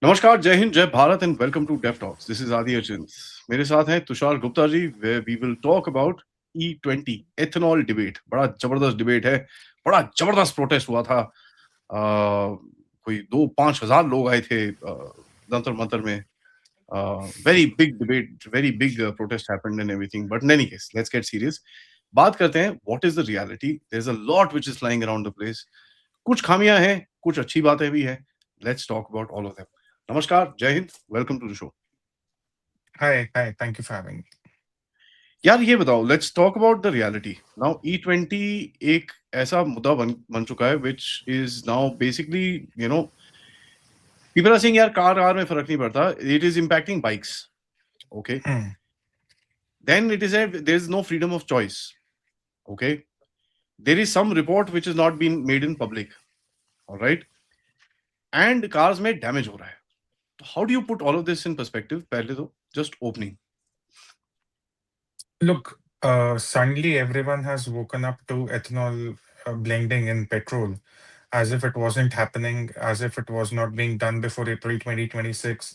नमस्कार, जय हिंद, जय Bharat and welcome to Dev talks. This is Aadi Arjun. मेरे साथ हैं Tushar Gupta ji, where we will talk about E20 ethanol debate. बड़ा जबरदस्त डिबेट है, बड़ा जबरदस्त प्रोटेस्ट हुआ था। कोई 2-5 हज़ार लोग आए थे जंतर मंतर में। Very big debate, very big protest happened and everything, but in any case let's get serious. बात करते हैं what is the reality. There is a lot which is flying around the place. कुछ खामियां हैं, कुछ अच्छी बातें भी हैं। Let's talk about all of them. नमस्कार, जय हिंद, welcome to the show. Hi, hi. Thank you for having me. यार ये बताओ, let's talk about the reality. Now E20 एक ऐसा मुद्दा बन बन चुका है which is now basically, you know, people are saying यार कार कार में फर्क नहीं पड़ता, it is impacting bikes. Okay, Hmm. Then it is there is no freedom of choice. Okay, there is some report which is not been made in public, alright, and cars में damage हो रहा है। तो how do you put all of this in perspective? पहले तो just opening. Look, suddenly everyone has woken up to ethanol blending in petrol as if it wasn't happening, as if it was not being done before April 2026,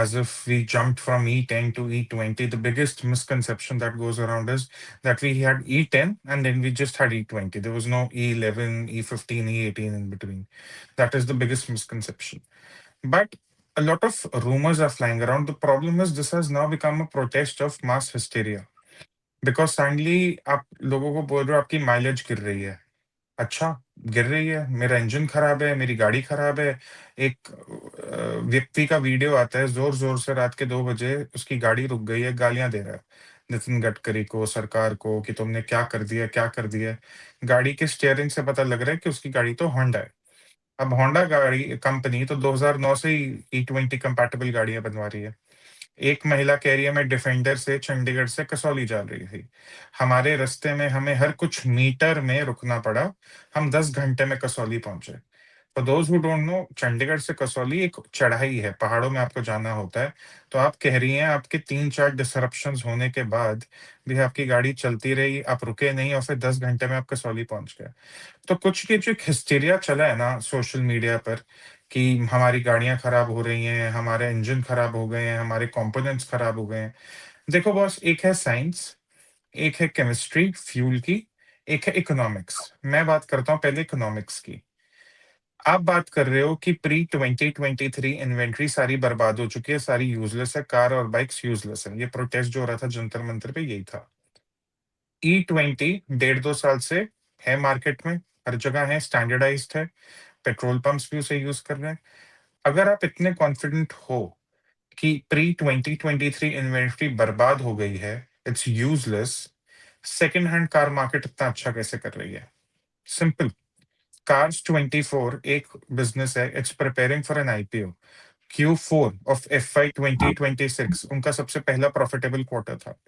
as if we jumped from E10 to E20. The biggest misconception that goes around is that we had E10 and then we just had E20. There was no E11, E15, E18 in between. That is the biggest misconception. But a lot of rumors are flying around. The problem is this has now become a protest of mass hysteria. Because suddenly आप लोगों को बोल रहे हो आपकी mileage गिर रही है। अच्छा, गिर रही है, मेरा इंजन खराब है, मेरी गाड़ी खराब है। एक व्यक्ति का वीडियो आता है ज़ोर-ज़ोर से रात के 2 बजे उसकी गाड़ी रुक गई है, गालियाँ दे रहा है नितिन गडकरी को, सरकार को कि तुमने क्या कर दिया, क्या कर दिया? गाड़ी के स्टीयरिंग से पता लग रहा है कि उसकी गाड़ी तो होंडा है। अब होंडा गाड़ी कंपनी तो 2009 से ही E20 कंपैटिबल गाड़ियाँ बनवा रही है। एक महिला कह रही है मैं डिफेंडर से चंडीगढ़ से कसौली जा रही थी। हमारे रास्ते में हमें हर कुछ मीटर में रुकना पड़ा। हम 10 घंटे में कसौली पहुँचे। For those who don't know Chandigarh से कसौली एक चढ़ाई है, पहाड़ों में आपको जाना होता है। तो आप कह रही हैं आपके 3-4 डिसरप्शंस होने के बाद भी आपकी गाड़ी चलती रही, आप रुके नहीं और फिर 10 घंटे में आप कसौली पहुँच गए। तो कुछ ये जो एक हिस्टीरिया चला है ना सोशल मीडिया पर कि हमारी गाड़ियाँ खराब हो रही हैं, हमारे इंजन खराब हो गए हैं, हमारे कंपोनेंट्स खराब हो गए हैं। देखो बॉस, एक है साइंस, एक है केमिस्ट्री फ्यूल की, एक है इकोनॉमिक्स। मैं बात करता हूँ पहले इकोनॉमिक्स की। आप बात कर रहे हो कि प्री 2023 इन्वेंट्री सारी बर्बाद हो चुकी है, सारी यूज़लेस है, कार और बाइक्स यूज़लेस है। ये प्रोटेस्ट जो हो रहा था जंतर मंतर पे यही था। E20 1.5-2 साल से है मार्केट में, हर जगह है, स्टैंडर्डाइज्ड है, पेट्रोल पंप्स भी उसे यूज़ कर रहे हैं। अगर आप इतने कॉन्फिडेंट हो कि प्री 2023 इन्वेंटरी बर्बाद हो गई है, it's useless, second hand car market इतना अच्छा कैसे कर रही है? सिंपल, कार्स 24 एक बिज़नेस है, it's preparing for an IPO. Q4 of FY 2026 उनका सबसे पहला प्रॉफिटेबल क्वार्टर था।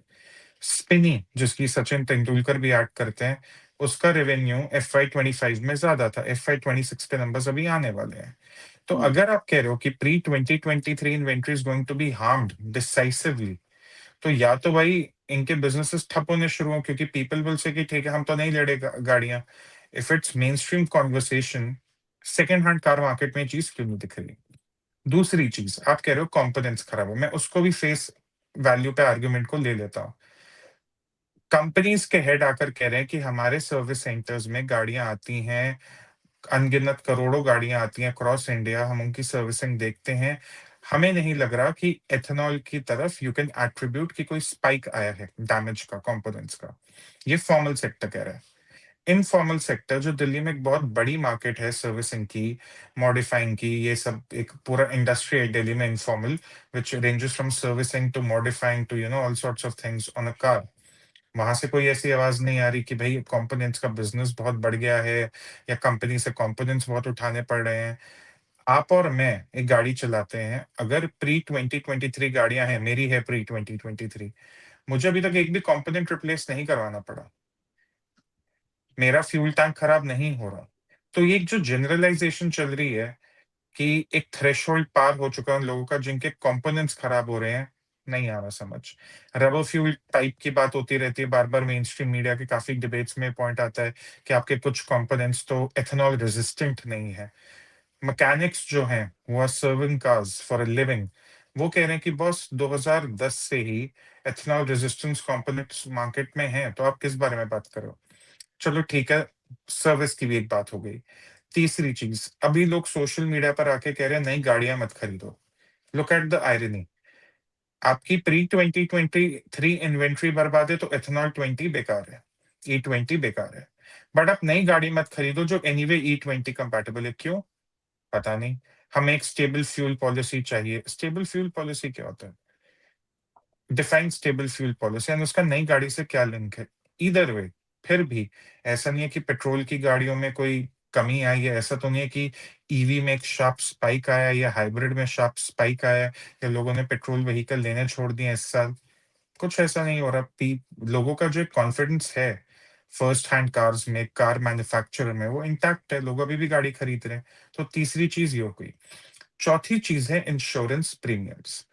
स्पिनी, जिसकी सचिन तेंदुलकर भी ऐड करते हैं, उसका रेवेन्यू FY 25 में ज़्यादा था। FY 26 के नंबर्स अभी आने वाले हैं। तो अगर आप कह रहे हो कि pre 2023 inventory is going to be harmed decisively, तो या तो भाई इनके बिजनेसेस ठप होने शुरू हो क्योंकि पीपल विल से कि ठीक है हम तो नहीं ले रहे गाड़ियां। If it's main stream conversation, second hand car market में ये चीज क्यों नहीं दिख रही? दूसरी चीज, आप कह रहे हो कंपोनेंट्स खराब है, मैं उसको भी फेस वैल्यू पे आर्ग्यूमेंट को ले लेता हूँ। कंपनीज के हेड आकर कह रहे हैं कि हमारे सर्विस सेंटर्स में गाड़ियां आती हैं, अनगिनत करोड़ों गाड़ियां आती हैं क्रॉस इंडिया, हम उनकी सर्विसिंग देखते हैं। हमें नहीं लग रहा कि एथेनॉल की तरफ यू कैन एट्रीब्यूट कि कोई स्पाइक आया है डैमेज का, कंपोनेंट्स का। ये फॉर्मल सेक्टर कह रहा है। इनफॉर्मल सेक्टर, जो दिल्ली में एक बहुत बड़ी मार्केट है सर्विसिंग की, मॉडिफाइंग की, ये सब एक पूरा इंडस्ट्री है दिल्ली में informal, which ranges from servicing to modifying to all sorts of things on a car. वहां से कोई ऐसी आवाज नहीं आ रही कि भाई कंपोनेंट्स का बिजनेस बहुत बढ़ गया है या कंपनी से कंपोनेंट्स बहुत उठाने पड़ रहे हैं। आप और मैं एक गाड़ी चलाते हैं, अगर प्री 2023 गाड़ियां हैं, मेरी है प्री 2023, मुझे अभी तक एक भी कंपोनेंट रिप्लेस नहीं करवाना पड़ा, मेरा फ्यूल टैंक खराब नहीं हो रहा। तो ये एक जो जनरलाइजेशन चल रही है कि एक थ्रेशोल्ड पार हो चुका है उन लोगों का जिनके कंपोनेंट्स खराब हो रहे हैं, नहीं आ रहा समझ। रबर फ्यूल टाइप की बात होती रहती है बार बार, मेन स्ट्रीम मीडिया के काफी डिबेट्स में पॉइंट आता है कि आपके कुछ कंपोनेंट्स तो एथेनॉल रेजिस्टेंट नहीं है। मैकेनिक्स जो हैं वो are serving cars for a living, वो कह रहे हैं कि बॉस 2010 से ही एथेनॉल रेजिस्टेंस कंपोनेंट्स मार्केट में हैं, तो आप किस बारे में बात कर रहे हो? चलो ठीक है, सर्विस की भी एक बात हो गई। तीसरी चीज, अभी लोग सोशल मीडिया पर आके कह रहे हैं नई गाड़ियां मत खरीदो। लुक एट द आयरनी, आपकी प्री 2023 इन्वेंट्री बर्बाद है तो एथेनॉल 20 बेकार है, E20 बेकार है। बट आप नई गाड़ी मत खरीदो जो एनीवे E20 कंपैटिबल है। क्यों? पता नहीं। हमें एक स्टेबल फ्यूल पॉलिसी चाहिए। स्टेबल फ्यूल पॉलिसी क्या होता है? Define stable fuel policy and उसका नई गाड़ी से क्या लिंक है? इधर वे, फिर भी ऐसा नहीं है कि पेट्रोल की गाड़ियों में कोई कमी आई है, ऐसा तो नहीं है कि ईवी में एक शार्प स्पाइक आया या हाइब्रिड में शार्प स्पाइक आया या लोगों ने पेट्रोल व्हीकल लेने छोड़ दिए इस साल। कुछ ऐसा नहीं हो रहा। लोगों का जो कॉन्फिडेंस है फर्स्ट हैंड कार्स में, कार मैन्युफैक्चरर में, वो इंटैक्ट है, लोग अभी भी गाड़ी खरीद रहे हैं। तो तीसरी चीज ये हो गई। चौथी चीज है इंश्योरेंस प्रीमियम्स।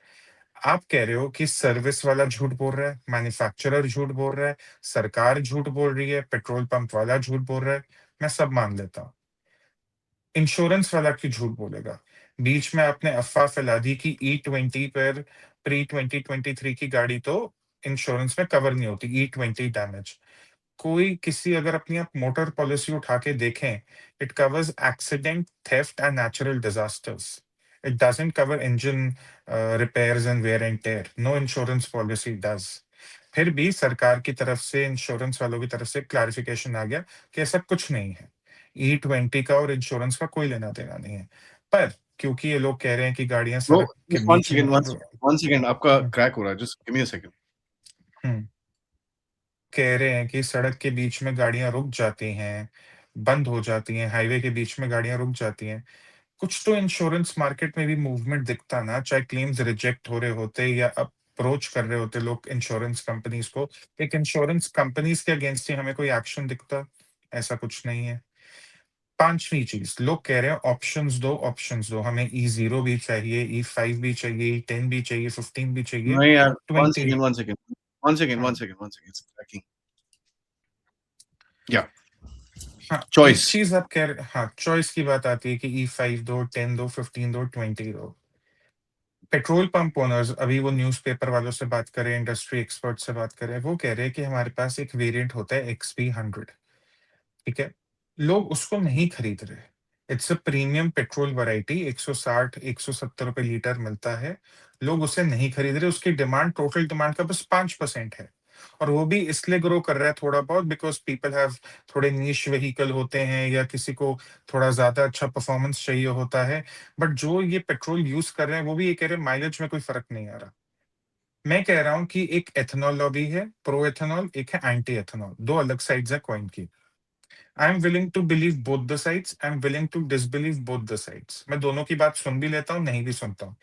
आप कह रहे हो कि सर्विस वाला झूठ बोल रहा है, मैन्युफैक्चरर झूठ बोल रहा है, सरकार झूठ बोल रही है, पेट्रोल पंप वाला झूठ बोल रहा है, मैं सब मान लेता हूँ। इंश्योरेंस वाला क्यों झूठ बोलेगा? बीच में आपने अफवाह फैला दी कि E20 पर प्री 2023 की गाड़ी तो इंश्योरेंस में कवर नहीं होती, E20 डैमेज। कोई किसी अगर अपनी आप मोटर पॉलिसी उठा के देखें, it covers accident, theft and natural disasters. It doesn't cover engine repairs and wear and tear. No insurance policy does. फिर भी सरकार की तरफ से, इंश्योरेंस वालों की तरफ से क्लैरिफिकेशन आ गया कि ऐसा कुछ नहीं है। E20 का और इंश्योरेंस का कोई लेना देना नहीं है। पर क्योंकि ये लोग कह रहे हैं कि गाड़ियां ब्रो, सड़क के जस्ट वन बीच में सेकंड, वन सेकंड, आपका हम्म, क्रैक हो रहा है, just give me a second. Hmm, कह रहे हैं कि सड़क के बीच में गाड़ियां रुक जाती हैं, बंद हो जाती हैं, हाईवे के बीच में गाड़ियां रुक जाती हैं। कुछ तो इंश्योरेंस मार्केट में भी मूवमेंट दिखता ना, चाहे क्लेम्स रिजेक्ट हो रहे होते या अप्रोच कर रहे होते लोग इंश्योरेंस कंपनीज को। एक इंश्योरेंस कंपनीज के अगेंस्ट ही हमें कोई एक्शन दिखता? ऐसा कुछ नहीं है। पांचवी चीज, लोग कह रहे हैं ऑप्शंस दो, ऑप्शंस दो, हमें E0 भी चाहिए, E5 भी चाहिए, E10 भी चाहिए, 15 भी चाहिए, नहीं यार, one 20। Second, one second, one second, one हाँ, सेकंड, वन सेकंड, क्रैकिंग। या हाँ, एक चॉइस। चीज आप कह रहे, हाँ, चॉइस की बात आती है कि E5 दो, 10 दो, 15 दो, 20 दो। पेट्रोल पंप ओनर्स, अभी वो न्यूज़पेपर वालों से बात करें, इंडस्ट्री एक्सपर्ट से बात करें, वो कह रहे हैं कि हमारे पास एक वेरिएंट होता है XP100। ठीक है, लोग उसको नहीं खरीद रहे। It's a premium petrol variety, 160 170 रुपए लीटर मिलता है। लोग उसे नहीं खरीद रहे। उसकी डिमांड टोटल डिमांड का बस 5% है। और वो भी इसलिए ग्रो कर रहा है थोड़ा बहुत, बिकॉज पीपल हैव थोड़े नीश व्हीकल होते हैं या किसी को थोड़ा ज्यादा अच्छा परफॉर्मेंस चाहिए होता है। बट जो ये पेट्रोल यूज कर रहे हैं वो भी ये कह रहे हैं माइलेज में कोई फर्क नहीं आ रहा। मैं कह रहा हूँ कि एक एथेनॉल लॉबी है, प्रो एथेनॉल, एक है एंटी एथेनॉल, दो अलग साइड्स है कॉइन की। I am willing to believe both the sides, I am willing to disbelieve both the sides. मैं दोनों की बात सुन भी लेता हूँ, नहीं भी सुनता हूँ।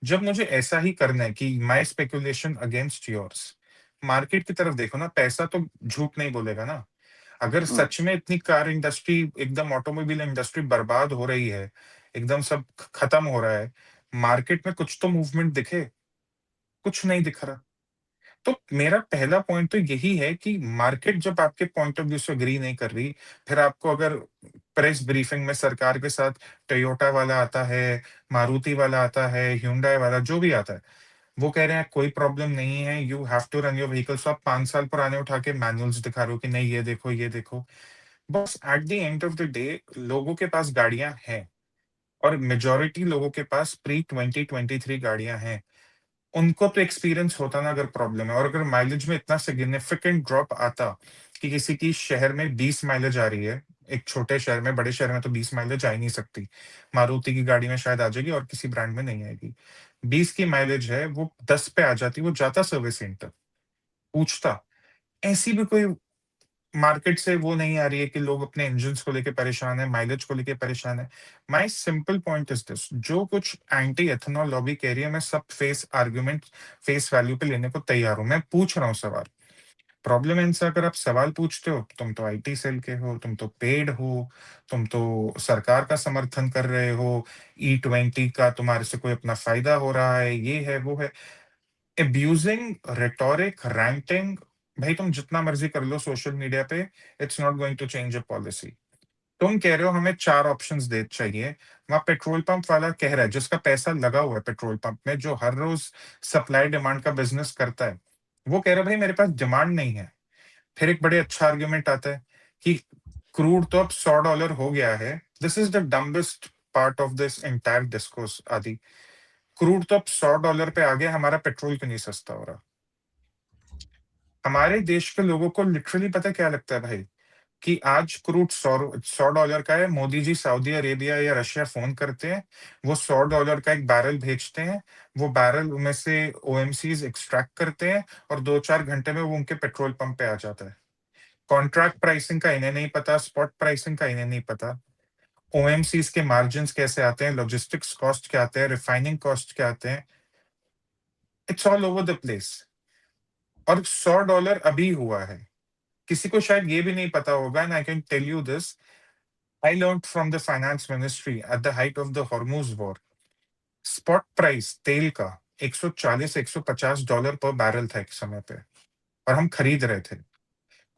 जब मुझे ऐसा ही करना है कि माई स्पेकुलेशन अगेंस्ट योर्स, मार्केट की तरफ देखो ना, पैसा तो झूठ नहीं बोलेगा ना। अगर सच में इतनी कार इंडस्ट्री, एकदम ऑटोमोबाइल इंडस्ट्री बर्बाद हो रही है, एकदम सब खत्म हो रहा है, मार्केट में कुछ तो मूवमेंट दिखे। कुछ नहीं दिख रहा। तो मेरा पहला पॉइंट तो यही है कि मार्केट जब आपके पॉइंट ऑफ व्यू से अग्री नहीं कर रही, फिर आपको अगर प्रेस ब्रीफिंग में सरकार के साथ टोयोटा वाला आता है, मारुति वाला आता है, hyundai वाला जो भी आता है, वो कह रहे हैं कोई प्रॉब्लम नहीं है, you have to run your vehicles, आप 5 साल पुराने उठा के मैनुअल्स दिखा रहे हो कि नहीं ये देखो ये देखो। बस at the end of the day लोगों के पास गाड़ियां हैं, और मेजोरिटी लोगों के पास प्री 2023 गाड़ियां हैं। उनको तो एक्सपीरियंस होता ना अगर प्रॉब्लम है, और अगर माइलेज में इतना सिग्निफिकेंट ड्रॉप आता कि किसी की शहर में 20 माइलेज आ रही है, एक छोटे शहर में, बड़े शहर में तो 20 माइलेज आ ही नहीं सकती। मारुति की गाड़ी में शायद आ जाएगी और किसी ब्रांड में नहीं आएगी। 20 की माइलेज है, वो 10 पे आ जाती, वो जाता सर्विस सेंटर, पूछता। ऐसी भी कोई मार्केट से वो नहीं आ रही है कि लोग अपने इंजन को लेके परेशान है, माइलेज को लेके परेशान है। My simple point is this, जो कुछ एंटी एथेनॉल लॉबी कह रही है, मैं सब फेस आर्ग्यूमेंट, फेस वैल्यू पे लेने को तैयार हूं। मैं पूछ रहा हूँ सवाल। प्रॉब्लम है इनसे, अगर आप सवाल पूछते हो, तुम तो IT सेल के हो, तुम तो पेड हो, तुम तो सरकार का समर्थन कर रहे हो, E20 का तुम्हारे से कोई अपना फायदा हो रहा है, ये है वो है, एब्यूजिंग रेटोरिक, रैंटिंग। भाई तुम जितना मर्जी कर लो सोशल मीडिया पे, it's not going to change a policy. तुम कह रहे हो हमें 4 ऑप्शंस दे चाहिए, वहाँ पेट्रोल पंप वाला कह रहा है, जिसका पैसा लगा हुआ है पेट्रोल पंप में, जो हर रोज सप्लाई डिमांड का बिज़नेस करता है, वो कह रहा है भाई मेरे पास डिमांड नहीं है। फिर एक बड़े अच्छा आर्गुमेंट आता है कि क्रूड तो अब $100 हो गया है। This is the dumbest part of this entire discourse आदि। क्रूड तो अब $100 पे आ गया, हमारा पेट्रोल क्यों नहीं सस्ता हो रहा? हमारे देश के लोगों को लिटरली पता क्या लगता है भाई, कि आज क्रूड $100 का है, मोदी जी सऊदी अरेबिया या रशिया फोन करते हैं, वो $100 का एक बैरल भेजते हैं, वो बैरल में से ओएमसीज एक्सट्रैक्ट करते हैं और 2-4 घंटे में वो उनके पेट्रोल पंप पे आ जाता है। कॉन्ट्रैक्ट प्राइसिंग का इन्हें नहीं पता, स्पॉट प्राइसिंग का इन्हें नहीं पता, ओएमसीज के मार्जिन कैसे आते हैं, लॉजिस्टिक्स कॉस्ट क्या आते हैं, रिफाइनिंग कॉस्ट क्या आते हैं, it's all over the place. और $100 अभी हुआ है, किसी को शायद ये भी नहीं पता होगा, and I can tell you this, I learned from the finance ministry at the height of the Hormuz war. Spot price तेल का $140-150 पर बैरल था एक समय पे, और हम खरीद रहे थे।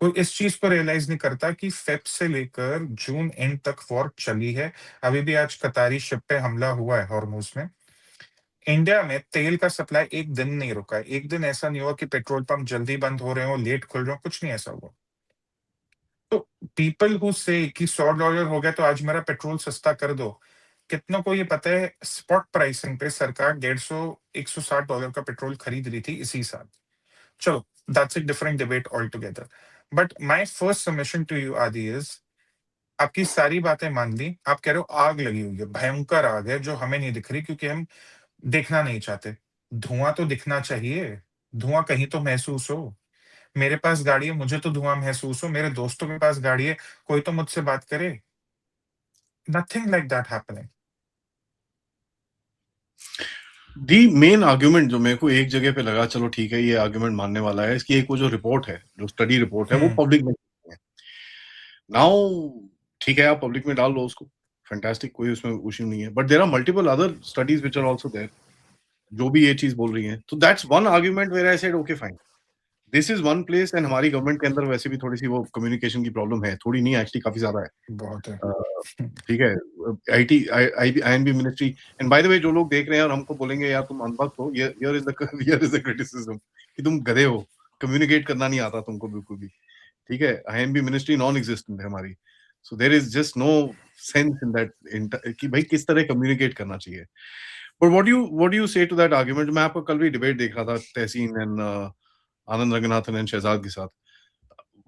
कोई इस चीज को रियलाइज नहीं करता कि फेब से लेकर जून एंड तक वॉर चली है। अभी भी आज कतारी शिप पे हमला हुआ है हॉर्मुज में। इंडिया में तेल का सप्लाई एक दिन नहीं रुका है, एक दिन ऐसा नहीं हुआ कि पेट्रोल पंप जल्दी बंद हो रहे हो, लेट खुल रहे हो, कुछ नहीं ऐसा हुआ। तो पीपल हु से कि $100 हो गया तो आज मेरा पेट्रोल सस्ता कर दो, कितनों को ये पता है स्पॉट प्राइसिंग पे सरकार 150-160 डॉलर का पेट्रोल खरीद रही थी इसी साल। चलो, that's a different debate all together. But my first submission to you आदि इज, आपकी सारी बातें मान ली, आप कह रहे हो आग लगी हुई है, भयंकर आग है जो हमें नहीं दिख रही क्योंकि हम देखना नहीं चाहते। धुआं तो दिखना चाहिए, धुआं कहीं तो महसूस हो। मेरे पास गाड़ी है, मुझे तो धुआं महसूस हो, मेरे दोस्तों के पास गाड़ी है, कोई तो मुझसे बात करे। Nothing like that happening. The main argument जो मेरे को एक जगह पे लगा, चलो ठीक है ये आर्ग्यूमेंट मानने वाला है, इसकी एक वो जो रिपोर्ट है, जो स्टडी रिपोर्ट है, वो पब्लिक में है नाउ। ठीक है, आप पब्लिक में डाल लो उसको, फैंटास्टिक, कोई उसमें इशू नहीं है, but there are multiple other studies which are also there जो भी ये चीज बोल रही हैं। तो that's one argument where I said okay fine, this is one place. And हमारी गवर्नमेंट के अंदर वैसे भी थोड़ी सी वो कम्युनिकेशन की प्रॉब्लम है, थोड़ी नहीं एक्चुअली काफी ज्यादा है। बहुत है। ठीक है, IT I&B ministry. And by the way, जो लोग देख रहे हैं और हमको बोलेंगे यार तुम अनभक्त हो, here is the here is the criticism कि तुम गधे हो, कम्युनिकेट करना नहीं आता तुमको बिल्कुल भी। ठीक है, आईएनबी मिनिस्ट्री नॉन एग्जिस्टेंट है हमारी, so there is just no sense in that कि भाई किस तरह कम्युनिकेट करना चाहिए। But what do you say to that argument? मैं आपका कल भी डिबेट देख रहा था तहसीन एंड आनंद रंगनाथन एंड शहजाद के साथ।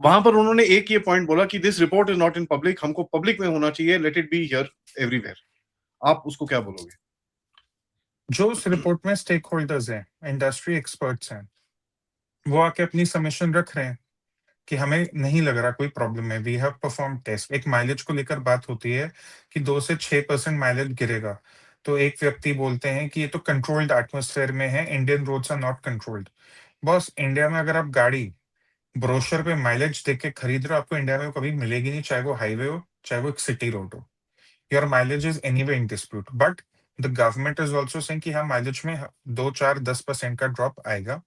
वहां पर उन्होंने एक ये पॉइंट बोला कि this report is not in public, हमको पब्लिक में होना चाहिए, let it be here everywhere. आप उसको क्या बोलोगे? जो उस रिपोर्ट में स्टेक होल्डर्स हैं, इंडस्ट्री एक्सपर्ट्स हैं, वो आके अपनी सबमिशन रख रहे हैं कि हमें नहीं लग रहा कोई प्रॉब्लम है, वी हैव परफॉर्म टेस्ट। एक माइलेज को लेकर बात होती है कि 2 से 6% माइलेज गिरेगा, तो एक व्यक्ति बोलते हैं कि ये तो कंट्रोल्ड एटमोस्फेयर में है, Indian roads are not controlled. Boss, India में अगर आप गाड़ी ब्रोशर पे माइलेज देख के खरीद रहे हो, आपको इंडिया में कभी मिलेगी नहीं, चाहे वो हाईवे हो चाहे वो एक सिटी रोड हो। Your mileage is any way in dispute, but the government is also saying कि हाँ, माइलेज में 2, 4, 10% का ड्रॉप आएगा।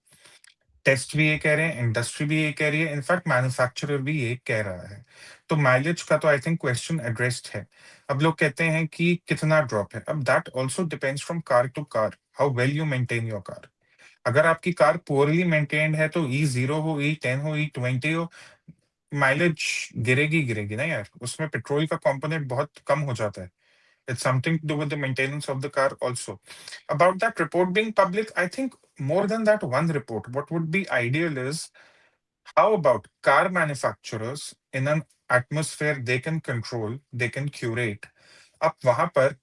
टेस्ट भी ये कह रहे हैं, इंडस्ट्री भी ये कह रही है, इनफैक्ट मैन्युफैक्चरर भी ये कह रहा है। तो माइलेज का तो आई थिंक क्वेश्चन एड्रेस्ड है। अब लोग कहते हैं कि कितना ड्रॉप है, अब that also depends from car to car, how well you maintain your car. अगर आपकी कार पुअरली मेंटेन्ड है तो E0 हो, E10 हो, E20 हो, माइलेज गिरेगी गिरेगी ना यार, उसमें पेट्रोल का कंपोनेंट बहुत कम हो जाता है। It's something to do with the maintenance of the car also. About that report being public, I think more than that one report, what would be ideal is, how about car manufacturers in an atmosphere they can control, they can curate. आप वहां पर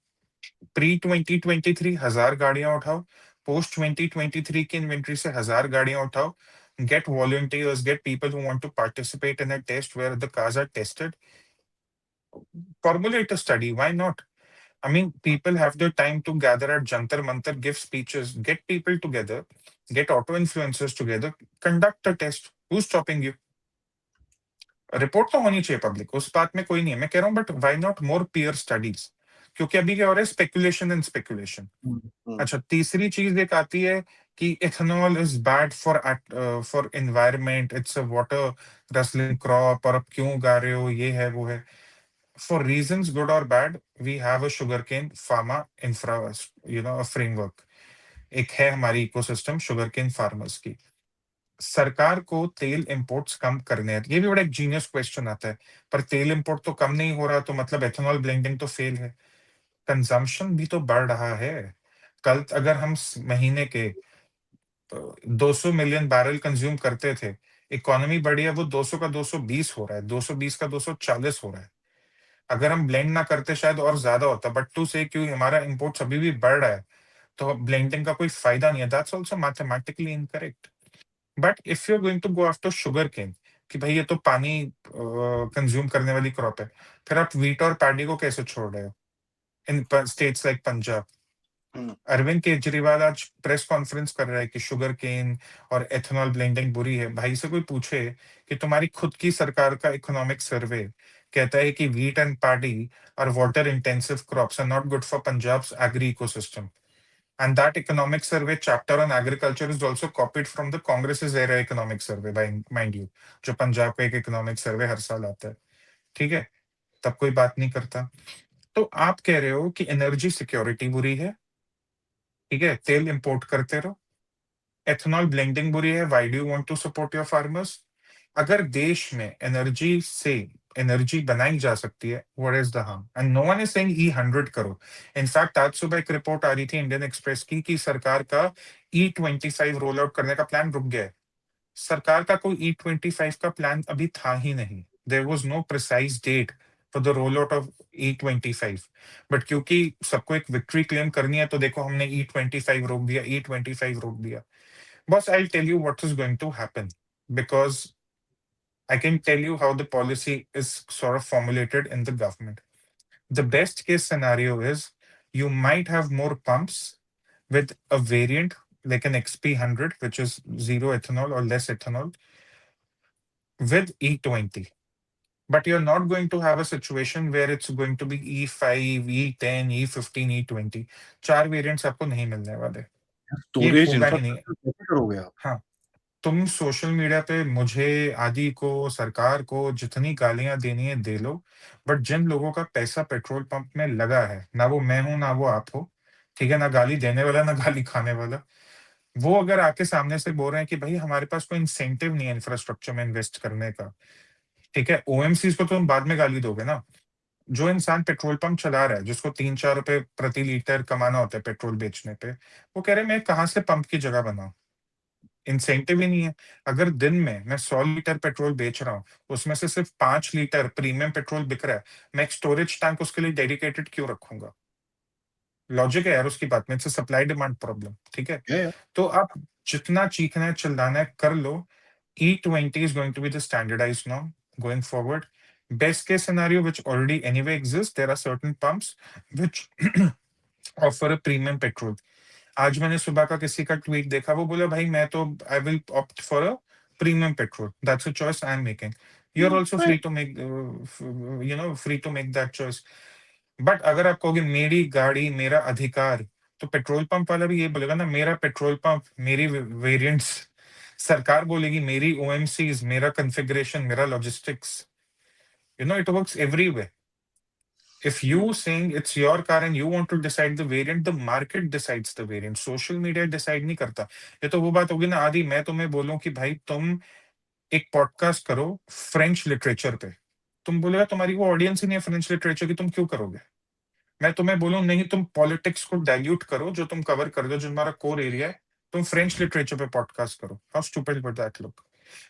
pre 2023 1000 गाड़ियां उठाओ, post 2023 की inventory से 1000 गाड़ियां उठाओ, get volunteers, get people who want to participate in a test where the cars are tested, formulate a study, why not? I mean, people have the time to gather at Jantar Mantar, give speeches, get people together, get auto influencers together, conduct a test. Who's stopping you? Report तो होनी चाहिए public, उस बात में कोई नहीं है, मैं कह रहा हूँ, but why not more peer studies? क्योंकि अभी क्या हो रहा है, स्पेकुलेशन एंड स्पेकुलेशन। अच्छा, तीसरी चीज एक आती है कि ethanol is bad for for environment, it's a water rustling crop, और अब क्यों उगा रहे हो, ये है वो है। for reasons good or bad, we have a sugarcane pharma infra, a framework. एक है हमारी इकोसिस्टम शुगरकेन फार्मर्स की। सरकार को तेल इंपोर्ट्स कम करने हैं। ये भी बड़ा एक जीनियस क्वेश्चन आता है, पर तेल इंपोर्ट तो कम नहीं हो रहा, तो मतलब एथेनॉल ब्लेंडिंग तो फेल है। कंजम्पशन भी तो बढ़ रहा है। कल अगर हम महीने के 200 मिलियन बैरल कंज्यूम करते थे, इकोनॉमी बढ़ी है, वो 200 का 220 हो रहा है, 220 का 240 हो रहा है। अगर हम ब्लेंड ना करते शायद और ज्यादा होता, बट टू से क्यों हमारा इंपोर्ट्स अभी भी बढ़ रहा है, तो ब्लेंडिंग का कोई फायदा नहीं है। That's also mathematically incorrect. But if you are going to go after sugar cane, कि भाई ये तो पानी कंज्यूम करने वाली क्रॉप है, फिर आप वीट और पैडी को कैसे छोड़ रहे हो इन स्टेट्स लाइक पंजाब? हम्म। अरविंद केजरीवाल आज प्रेस कॉन्फ्रेंस कर रहा है कि शुगर केन और एथेनॉल ब्लेंडिंग बुरी है। भाई से कोई पूछे कि तुम्हारी खुद की सरकार का इकोनॉमिक सर्वे कहता है कि व्हीट एंड पैडी और water intensive crops are not good for Punjab's agri ecosystem. And that economic survey chapter on agriculture is also copied from the Congress's era economic survey, by mind you, जो पंजाब का एक economic survey हर साल आता है। ठीक है, तब कोई बात नहीं करता। तो आप कह रहे हो कि एनर्जी सिक्योरिटी बुरी है, ठीक है, तेल इंपोर्ट करते रहो। एथेनॉल ब्लेंडिंग बुरी है, why do you want to support your farmers? अगर देश में एनर्जी से एनर्जी बनाई जा सकती है, what is the harm? And no one is saying E100 करो। इनफैक्ट आज सुबह एक रिपोर्ट आ रही थी इंडियन एक्सप्रेस की कि सरकार का E25 रोल आउट करने का प्लान रुक गया है। सरकार का कोई E25 का प्लान अभी था ही नहीं। There was no precise date for the roll out of E25। But क्योंकि सबको एक विक्ट्री क्लेम करनी है, तो देखो हमने E25 रोक दिया, E25 रोक दिया। बस I tell you what is going to happen, because I can tell you how the policy is sort of formulated in the government. The best case scenario is you might have more pumps with a variant like an XP100, which is zero ethanol or less ethanol, with E20. But you're not going to have a situation where it's going to be E5, E10, E15, E20. चार variants आपको नहीं मिलने वाले, ये storage होगा ही नहीं। Infrastructure कैसे करोगे आप? हाँ, तुम सोशल मीडिया पे मुझे, आदि को, सरकार को जितनी गालियां देनी है दे लो, बट जिन लोगों का पैसा पेट्रोल पंप में लगा है, ना वो मैं हूं ना वो आप हो, ठीक है, ना गाली देने वाला ना गाली खाने वाला, वो अगर आके सामने से बोल रहे हैं कि भाई हमारे पास कोई इंसेंटिव नहीं है इंफ्रास्ट्रक्चर में इन्वेस्ट करने का, ठीक है, ओएमसीज को तो तुम बाद में गाली दोगे ना। जो इंसान पेट्रोल पंप चला रहा है, जिसको 3-4 रुपए प्रति लीटर कमाना होता है पेट्रोल बेचने पे, वो कह रहे हैं मैं कहाँ से पंप की जगह बनाऊं? इंसेंटिव ही नहीं है। अगर दिन में मैं 100 लीटर पेट्रोल बेच रहा हूँ, उसमें से सिर्फ 5 लीटर प्रीमियम पेट्रोल बिक रहा है, मैं एक स्टोरेज टैंक उसके लिए डेडिकेटेड क्यों रखूंगा? लॉजिक है यार उसकी बात में, इट्स सप्लाई डिमांड प्रॉब्लम, ठीक है। या तो आप जितना चीखना है चिल्लाना है कर लो। E20 is going to be the standardized norm going forward. Best case scenario, which already anyway exists, there are certain pumps which offer a premium petrol. आज मैंने सुबह का किसी का ट्वीट देखा, वो बोला भाई मैं तो I will opt for a premium petrol, that's a choice I am making. You are also free to make, free to make that choice. But अगर आप कहोगे मेरी गाड़ी मेरा अधिकार, तो पेट्रोल पंप वाला भी ये बोलेगा ना, मेरा पेट्रोल पंप, मेरी वेरिएंट्स। सरकार बोलेगी मेरी ओएमसीज, मेरा कॉन्फ़िगरेशन, मेरा logistics. It works everywhere. If you saying it's your car and you want to decide the variant, the market decides the variant. Social media decide नहीं करता। ये तो वो बात होगी ना, आदि मैं तुम्हें बोलूं कि भाई तुम एक पॉडकास्ट करो फ्रेंच लिटरेचर पे, तुम बोलेगा तुम्हारी वो ऑडियंस ही नहीं है फ्रेंच लिटरेचर की, तुम क्यों करोगे? मैं तुम्हें बोलूं नहीं, तुम पॉलिटिक्स को डाइल्यूट करो, जो तुम कवर कर दो, जो तुम्हारा कोर एरिया है, तुम फ्रेंच लिटरेचर पे पॉडकास्ट करो। How stupid would that look?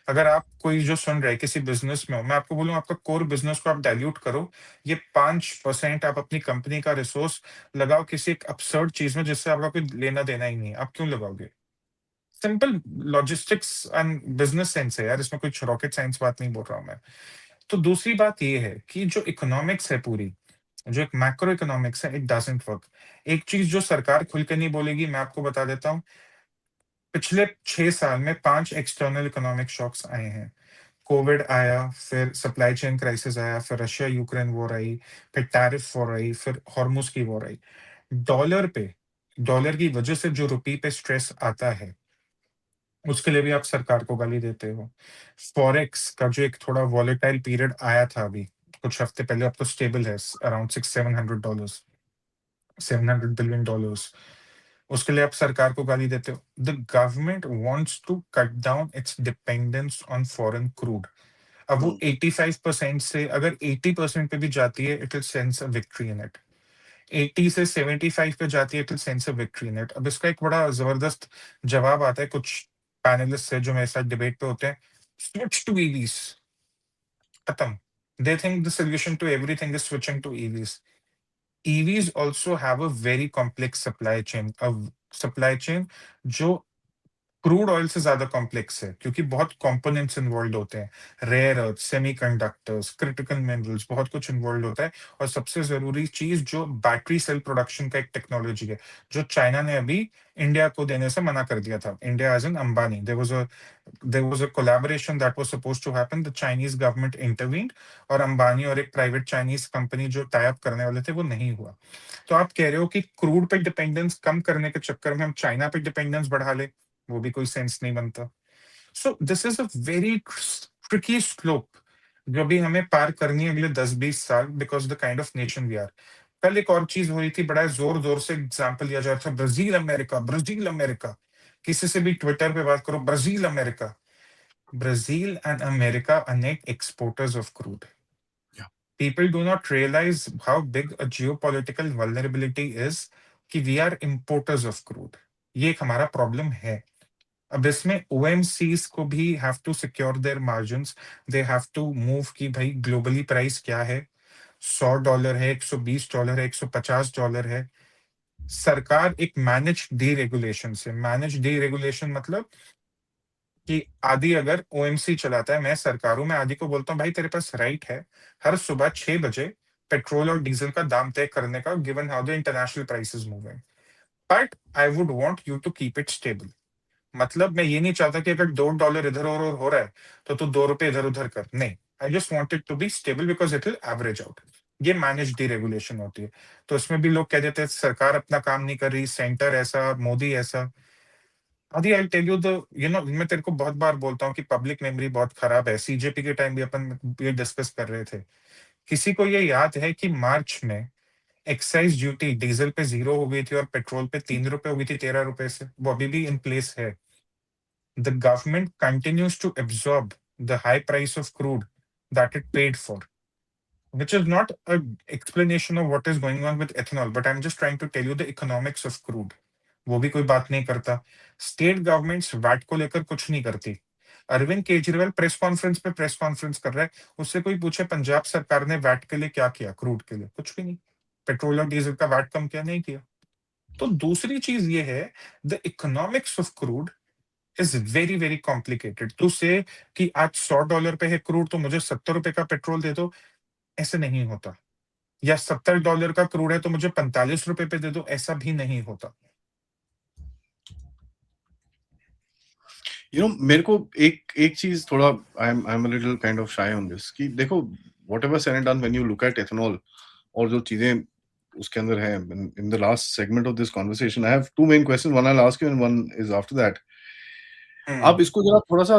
अगर आप कोई जो सुन रहे हैं किसी बिजनेस में हो, मैं आपको बोलूं आपका कोर बिजनेस को आप डाइल्यूट करो, ये 5% आप अपनी कंपनी का रिसोर्स लगाओ किसी एक अपसर्ड चीज में जिससे आपका कोई लेना देना ही नहीं है, आप क्यों लगाओगे? Simple logistics and business sense है यार, इसमें कुछ रॉकेट साइंस बात नहीं बोल रहा हूं मैं। तो दूसरी बात ये है कि जो इकोनॉमिक्स है पूरी, जो एक मैक्रो इकोनॉमिक्स है, इट डजंट वर्क। एक चीज जो सरकार खुल के नहीं बोलेगी, मैं आपको बता देता हूँ, पिछले 6 साल में 5 एक्सटर्नल इकोनॉमिक शॉक्स आए हैं। कोविड आया, फिर सप्लाई चेन क्राइसिस आया, फिर रशिया यूक्रेन वॉर आई, फिर टैरिफ वॉर आई, फिर हॉर्मुज की वॉर आई। डॉलर पे, डॉलर की वजह से जो रुपी पे स्ट्रेस आता है, उसके लिए भी आप सरकार को गाली देते हो। फॉरेक्स का जो एक थोड़ा वॉलेटाइल पीरियड आया था अभी, कुछ हफ्ते पहले, अब तो स्टेबल है अराउंड $600-700, $700 billion। उसके लिए आप सरकार को गाली देते हो। The government wants to cut down its dependence on foreign crude. अब वो 85% से अगर 80% पे भी जाती है, it will sense a victory in it. 80 से 75 पे जाती है, it will sense a victory in it. अब इसका एक बड़ा जबरदस्त जवाब आता है कुछ पैनलिस्ट से जो मेरे साथ डिबेट पे होते हैं, स्विच टू ईवीज, खत्म। They think the solution to everything is switching to EVs. EVs also have a very complex supply chain, a supply chain जो क्रूड ऑयल से ज्यादा कॉम्प्लेक्स है, क्योंकि बहुत कंपोनेंट्स इन्वॉल्व होते हैं, rare earth, semiconductors, critical minerals, बहुत कुछ इन्वॉल्व होता है। और सबसे जरूरी चीज जो बैटरी सेल प्रोडक्शन का एक टेक्नोलॉजी है, जो चाइना ने अभी इंडिया को देने से मना कर दिया था। India as an Ambani, there was a collaboration that was supposed to happen. The Chinese government intervened और अंबानी और एक प्राइवेट चाइनीज कंपनी जो टाई अप करने वाले थे, वो नहीं हुआ। तो आप कह रहे हो कि क्रूड पे डिपेंडेंस कम करने के चक्कर में हम चाइना पे डिपेंडेंस बढ़ा ले, वो भी कोई सेंस नहीं बनता। So this is a very tricky slope जो भी हमें पार करनी है अगले 10-20 साल, because the kind of nation we are. कल एक और चीज हो रही थी, बड़ा जोर जोर से एग्जाम्पल दिया जा रहा था, ब्राजील अमेरिका, ब्राजील अमेरिका। किसी से भी ट्विटर पे बात करो, Brazil America. Brazil and America are net exporters of crude. Yeah. People do not realize how big a geopolitical vulnerability is कि we are importers of crude. ये एक हमारा प्रॉब्लम है। अब इसमें OMCs को भी have to secure their margins. They have to move कि भाई ग्लोबली प्राइस क्या है, $100 है, $120 है, $150 है। सरकार एक मैनेज डीरेगुलेशन से, मैनेज डीरेगुलेशन मतलब कि आदि अगर OMC चलाता है, मैं सरकार हूं, मैं आदि को बोलता हूँ भाई तेरे पास राइट है हर सुबह 6 बजे पेट्रोल और डीजल का दाम तय करने का, given how the international prices moving, but I would want you to keep it stable. मतलब मैं ये नहीं चाहता कि अगर $2 इधर और हो रहा है तो तू ₹2 इधर उधर कर, नहीं। I just want it to be stable because it will average out. ये मैनेज डीरेगुलेशन होती है। तो इसमें भी लोग कह देते हैं सरकार अपना काम नहीं कर रही, सेंटर ऐसा, मोदी ऐसा। आदि आई टेल यू द, मैं तेरे को बहुत बार बोलता हूँ कि पब्लिक मेमोरी बहुत खराब है। CJP के टाइम भी अपन ये डिस्कस कर रहे थे। किसी को ये याद है कि मार्च में एक्साइज ड्यूटी डीजल पे 0 हो गई थी और पेट्रोल पे ₹3 हो गई थी 13 रुपए से? वो अभी भी इन प्लेस है। The government continues to absorb the high price of crude that it paid for, which is not an explanation of what is going on with ethanol, but I'm just trying to tell you the economics of crude. वो भी कोई बात नहीं करता। State governments VAT को लेकर कुछ नहीं करती। अरविंद केजरीवाल प्रेस कॉन्फ्रेंस पे प्रेस कॉन्फ्रेंस कर रहा है, उससे कोई पूछे पंजाब सरकार ने वैट के लिए क्या किया, क्रूड के लिए कुछ भी नहीं। पेट्रोल और डीजल का वैट कम किया, नहीं किया। तो दूसरी चीज ये है, the economics of crude is very very complicated. To say कि आज $100 पे है क्रूड तो मुझे ₹70 का पेट्रोल दे दो, ऐसे नहीं होता। या $70 का क्रूड है तो मुझे ₹45 पे दे दो, ऐसा भी नहीं होता। मेरे को एक एक चीज थोड़ा I am a little kind of shy on this कि देखो, whatever said and done when you look at ethanol और जो चीजें उसके अंदर है, in the last segment of this conversation I have two main question, one I will ask you and one is after that. आप इसको जरा थोड़ा सा,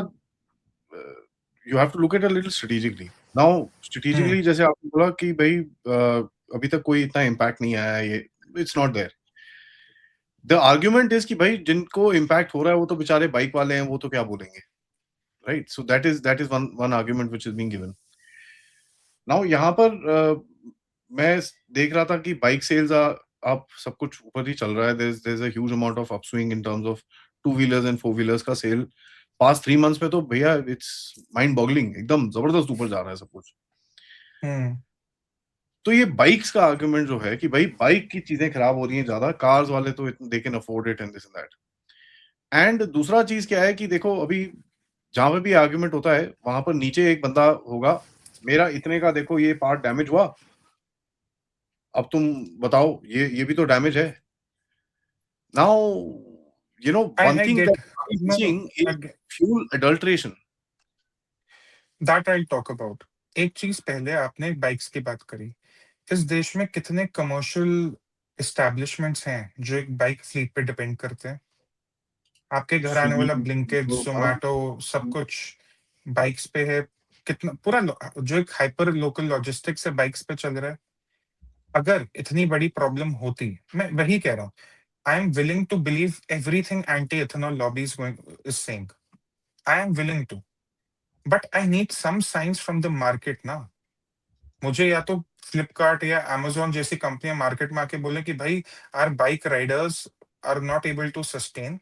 you have to look at a little strategically. Now strategically जैसे आपने बोला कि भाई अभी तक कोई इतना इम्पैक्ट नहीं आया है, ये it's not there. The argument is कि भाई जिनको इम्पैक्ट हो रहा है वो तो बेचारे बाइक वाले हैं, वो तो क्या बोलेंगे, right? So that is one argument which is being given. Now यहाँ पर मैं देख रहा था कि बाइक सेल्स आप सब कुछ ऊपर ही चल रहा है। There is a huge amount of upswing in terms of two wheelers and four wheelers का सेल। पास्ट 3 मंथ्स में तो भैया इट्स माइंड बॉगलिंग, एकदम जबरदस्त ऊपर जा रहा है सब कुछ। तो ये बाइक्स का आर्गुमेंट जो है कि भाई बाइक की चीजें खराब हो रही हैं ज्यादा, कार्स वाले तो they can afford it and this and that. And दूसरा चीज क्या है कि देखो, अभी जहां पे भी आर्गुमेंट होता है वहां पर नीचे एक बंदा होगा, मेरा इतने का देखो ये पार्ट डैमेज हुआ, अब तुम बताओ ये भी तो डैमेज है। Now one I thing get, that no, missing is fuel adulteration. That I talk about. एक चीज पहले आपने बाइक्स की बात करी। इस देश में कितने कमर्शियल एस्टैब्लिशमेंट्स हैं जो एक बाइक फ्लीट पे डिपेंड करते हैं? आपके घर आने स्विगी, वाला ब्लिंकिट, जोमेटो, सब कुछ बाइक्स पे है। कितना पूरा जो एक हाइपर लोकल लॉजिस्टिक्स है बाइक्स पे चल रहा है, अगर इतनी बड़ी प्रॉब्लम होती, मैं वही कह रहा हूँ, I am willing to believe everything anti ethanol lobby is saying, I am willing to, but I need some science from the market ना। मुझे या तो फ्लिपकार्ट या अमेजोन जैसी कंपनियां मार्केट में आके बोले कि भाई are bike riders are not able to sustain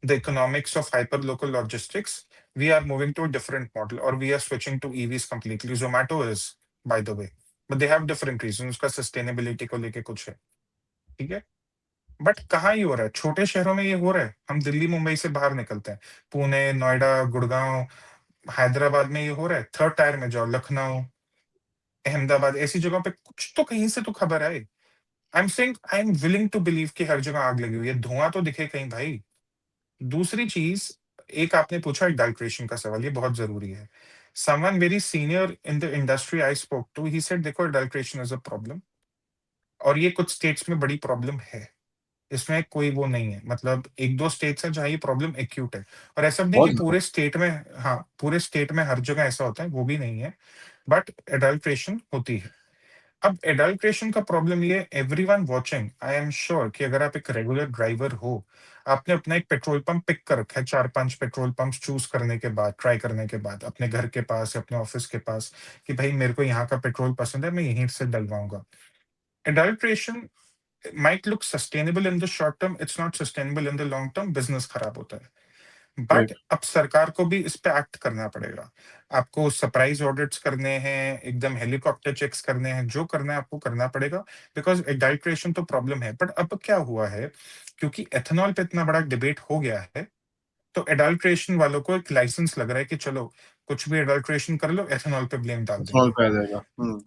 the economics of hyperlocal logistics, we are moving to a different model or we are switching to EVs completely. Zomato is, by the way, but they have different reasons. उसका sustainability को लेके कुछ है, ठीक है। But कहाँ ये हो रहा है? छोटे शहरों में ये हो रहा है। हम दिल्ली मुंबई से बाहर निकलते हैं, पुणे नोएडा गुड़गांव हैदराबाद में ये हो रहा है। थर्ड टायर में जाओ, लखनऊ अहमदाबाद ऐसी जगहों पे कुछ तो कहीं से तो खबर आए। I am saying I am willing to believe कि हर जगह आग लगी हुई है, धुआं तो दिखे कहीं भाई। दूसरी चीज, एक आपने पूछा अडल्ट्रेशन का सवाल, ये बहुत जरूरी है। Someone very senior in the industry I spoke to, he said देखो अडल्ट्रेशन इज अ प्रॉब्लम, और ये कुछ स्टेट्स में बड़ी प्रॉब्लम है, इसमें कोई वो नहीं है। मतलब एक दो स्टेट्स हैं जहाँ ये प्रॉब्लम एक्यूट है, और ऐसा भी नहीं बहुत कि ज्यादा। पूरे स्टेट में, हाँ पूरे स्टेट में हर जगह ऐसा होता है, वो भी नहीं है, बट एडल्ट्रेशन होती है। अब एडल्ट्रेशन का प्रॉब्लम ये, everyone watching, I am sure कि अगर आप एक रेगुलर ड्राइवर हो, आपने अपना एक पेट्रोल पंप पिक कर रखा है, 4-5 पेट्रोल पंप चूज करने के बाद, ट्राई करने के बाद, अपने घर के पास या अपने ऑफिस के पास, कि भाई मेरे को यहाँ का पेट्रोल पसंद है, मैं यहीं से डलवाऊंगा। Adulteration might look sustainable in the short term, it's not sustainable in the long term, business खराब होता है। But right. अब सरकार को भी इस पे एक्ट करना पड़ेगा। आपको सरप्राइज ऑडिट्स करने हैं, एकदम हेलीकॉप्टर चेक्स करने हैं, जो करना है आपको करना पड़ेगा, बिकॉज एडल्ट्रेशन तो प्रॉब्लम है। बट अब क्या हुआ है, क्योंकि एथेनॉल पे इतना बड़ा डिबेट हो गया है, तो एडल्ट्रेशन वालों को एक लाइसेंस लग रहा है कि चलो कुछ भी एडल्ट्रेशन कर लो, एथेनॉल पे ब्लेम डाल इथेनॉल देंगे। पे आ जाएगा।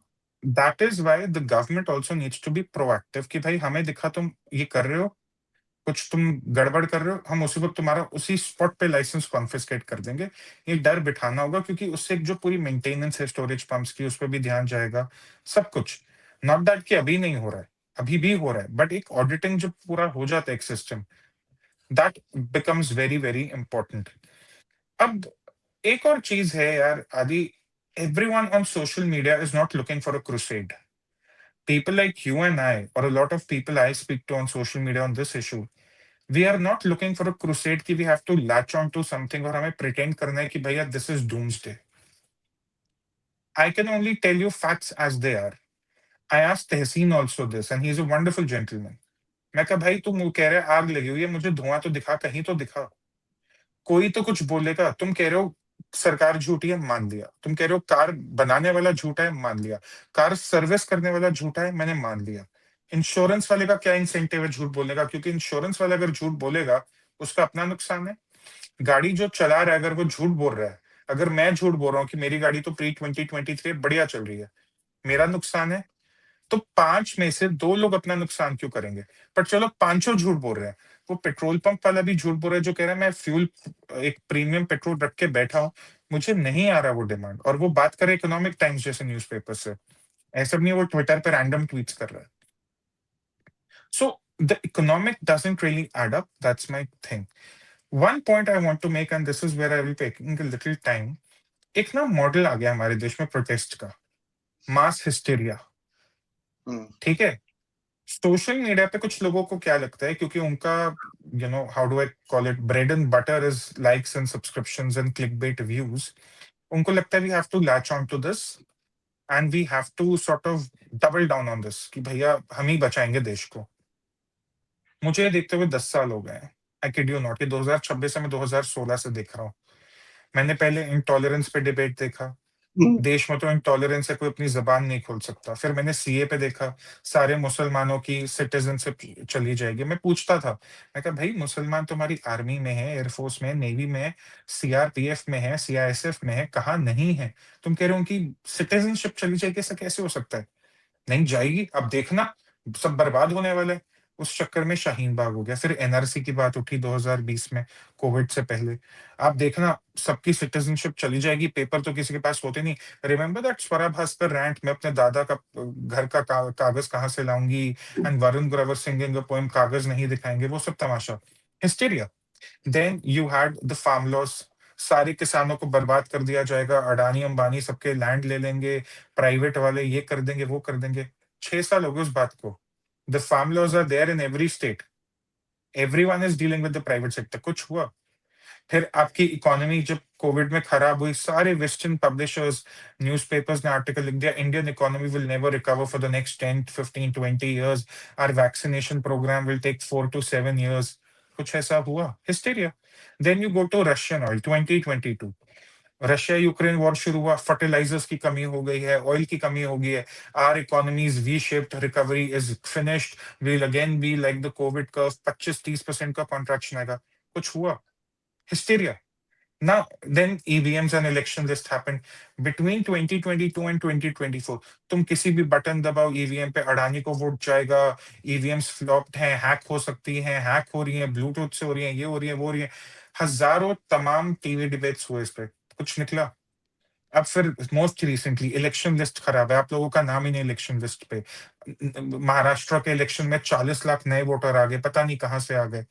That is why the government also needs to be proactive, कि भाई हमें दिखा तुम ये कर रहे हो, कुछ तुम गड़बड़ कर रहे हो, हम उसी वक्त तुम्हारा उसी स्पॉट पे लाइसेंस कॉन्फिस्केट कर देंगे। ये डर बिठाना होगा, क्योंकि उससे एक जो पूरी मेंटेनेंस है स्टोरेज पंप्स की, उस पर भी ध्यान जाएगा, सब कुछ। नॉट दैट कि अभी नहीं हो रहा है, अभी भी हो रहा है, बट एक ऑडिटिंग जब पूरा हो जाता है एक system, that becomes very very important. अब एक और चीज है यार आदि, everyone on social media is not looking for a crusade. People like you and I, or a lot of people I speak to on social media on this issue, we are not looking for a crusade कि we have to latch on to something और हमें pretend करना है कि भैया this is doomsday. I can only tell you facts as they are. I asked Tehseen also this and he is a wonderful gentleman. मैं कहा भाई तुम कह रहे आग लगी हुई है, मुझे धुआं तो दिखा, कहीं तो दिखा, कोई तो कुछ बोलेगा। तुम कह रहे हो सरकार झूठी है, मान लिया। तुम कह रहे हो कार बनाने वाला झूठा है, मान लिया। कार सर्विस करने वाला झूठा है, मैंने मान लिया। इंश्योरेंस वाले का क्या इंसेंटिव है झूठ बोलने का? क्योंकि इंश्योरेंस वाला अगर झूठ बोलेगा, उसका अपना नुकसान है। गाड़ी जो चला रहा है अगर वो झूठ बोल रहा है, अगर मैं झूठ बोल रहा हूँ कि मेरी गाड़ी तो प्री 2023 बढ़िया चल रही है, मेरा नुकसान है। तो 5 में से 2 लोग अपना नुकसान क्यों करेंगे? पर चलो पांचों झूठ बोल रहे हैं। वो पेट्रोल पंप वाला भी झूठ बोल रहा है जो कह रहा है मैं फ्यूल एक प्रीमियम पेट्रोल रख के बैठा हूं, मुझे नहीं आ रहा वो डिमांड, और वो बात करे इकोनॉमिक टाइम्स जैसे न्यूज़पेपर से। ऐसा नहीं वो ट्विटर पे रैंडम ट्वीट्स कर रहा है। So the economic doesn't really add up, that's my thing. One point I want to make and this is where I will taking a little time. एक ना मॉडल आ गया हमारे देश में प्रोटेस्ट का, मास हिस्टेरिया, ठीक है। सोशल मीडिया पे कुछ लोगों को क्या लगता है, क्योंकि उनका how do I call it, bread and butter is likes and subscriptions and clickbait views, उनको लगता है we have to latch on to this and we have to sort of double down on this, कि भैया हम ही बचाएंगे देश को। मुझे ये देखते हुए 10 साल हो गए हैं, आई किड यू नॉट, ये 2026 से मैं 2016 से देख रहा हूँ। मैंने पहले इंटॉलरेंस पे डिबेट देखा, देश में तो इंटॉलरेंस है, कोई अपनी जबान नहीं खोल सकता। फिर मैंने सीए पे देखा, सारे मुसलमानों की सिटीजनशिप चली जाएगी। मैं पूछता था, मैं कहा भाई मुसलमान तुम्हारी आर्मी में है, एयरफोर्स में है, नेवी में है, सीआरपीएफ में है, सीआईएसएफ में है, कहाँ नहीं है? तुम कह रहे हो उनकी सिटीजनशिप चली जाएगी, ऐसा कैसे हो सकता है? नहीं जाएगी, अब देखना सब बर्बाद होने वाला है। उस चक्कर में शाहीन बाग हो गया, फिर एनआरसी की बात उठी 2020 में, कोविड से पहले। आप देखना सबकी सिटीजनशिप चली जाएगी, पेपर तो किसी के पास होते नहीं। Remember that Swara Bhaskar rant, मैं अपने दादा का घर का कागज कहाँ से लाऊंगी, and Varun Grover singing poem कागज नहीं दिखाएंगे, वो सब तमाशा, hysteria. Then you had the farm laws सारे किसानों को बर्बाद कर दिया जाएगा, अडानी अंबानी सबके लैंड ले लेंगे, प्राइवेट वाले ये कर देंगे वो कर देंगे। 6 साल हो गए उस बात को। The farm laws are there in every state, everyone is dealing with the private sector, कुछ हुआ? फिर आपकी इकोनॉमी जब कोविड में खराब हुई, सारे वेस्टर्न पब्लिशर्स, न्यूज़पेपर्स ने आर्टिकल लिख दिया, Indian economy will never recover for the next 10, 15, 20 years, our vaccination programme will take 4 to 7 years। कुछ ऐसा हुआ? Hysteria. Then you go to Russian oil 2022, Russia Ukraine war शुरू हुआ, फर्टिलाइजर्स की कमी हो गई है, ऑयल की कमी हो गई है, our economies V shaped recovery is finished, will again be like the COVID curve, 25-30% का कॉन्ट्रैक्शन आएगा। कुछ हुआ? Hysteria. Now, then EVMs and election list happened between 2022 and 2024। तुम किसी भी बटन दबाओ ईवीएम पे, अडानी को वोट जाएगा, ईवीएम्स फ्लॉप्ड हैं, हैक हो सकती हैं, हैक हो रही हैं, ब्लूटूथ से हो रही हैं, ये हो रही है वो हो रही है। हजारों तमाम टीवी डिबेट्स हुए इस पे, कुछ निकला? अब फिर मोस्ट रिसेंटली इलेक्शन लिस्ट खराब है, आप लोगों का नाम ही नहीं इलेक्शन लिस्ट पे। महाराष्ट्र के इलेक्शन में 40 लाख नए वोटर आ गए, पता नहीं कहां से आ गए।